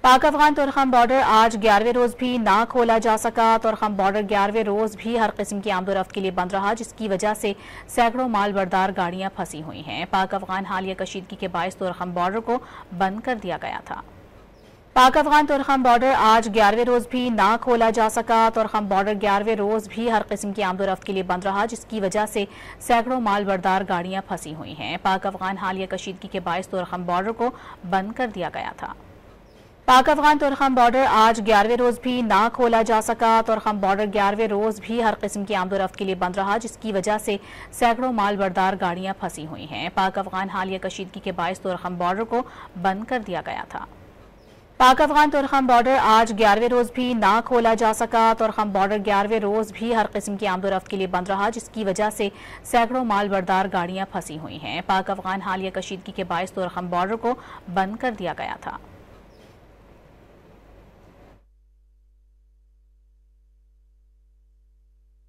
पाक अफगान तुरखम बॉर्डर आज 11वें रोज भी ना खोला जा सका। तुरखम बॉर्डर 11वें रोज भी हर किस्म की आमदोरफ्त के लिए बंद रहा, जिसकी वजह से सैकड़ों माल बरदार गाड़ियां फंसी हुई हैं। पाक अफगान हालिया कशीदगी के बायस तुरखम बॉर्डर को बंद कर दिया गया था। पाक अफगान तुरखम बॉर्डर आज 11वें रोज भी ना खोला जा सका। तुरखम बॉर्डर 11वें रोज भी हर किस्म की आमदोरफ्त के लिए बंद रहा, जिसकी वजह से सैकड़ों माल बरदार गाड़ियां फंसी हुई हैं। पाक अफगान हालिया कशीदगी के बायस तुरखम बॉर्डर को बंद कर दिया गया था। पाक अफगान तुरखम बॉर्डर आज 11वें रोज भी ना खोला जा सका। तुरखम बॉर्डर 11वें रोज भी हर किस्म की आमदोरफ्त के लिए बंद रहा, जिसकी वजह से सैकड़ों माल बरदार गाड़ियां फंसी हुई हैं। पाक अफगान हालिया कशीदगी के बायस तुरखम बॉर्डर को बंद कर दिया गया था। पाक अफगान तुरखम बॉर्डर आज 11वें रोज भी ना खोला जा सका। तुरखम बॉर्डर 11वें रोज भी हर किस्म की आमदोरफ्त के लिए बंद रहा, जिसकी वजह से सैकड़ों माल बरदार गाड़ियां फंसी हुई हैं। पाक अफगान हालिया कशीदगी के बायस तुरखम बॉर्डर को बंद कर दिया गया था।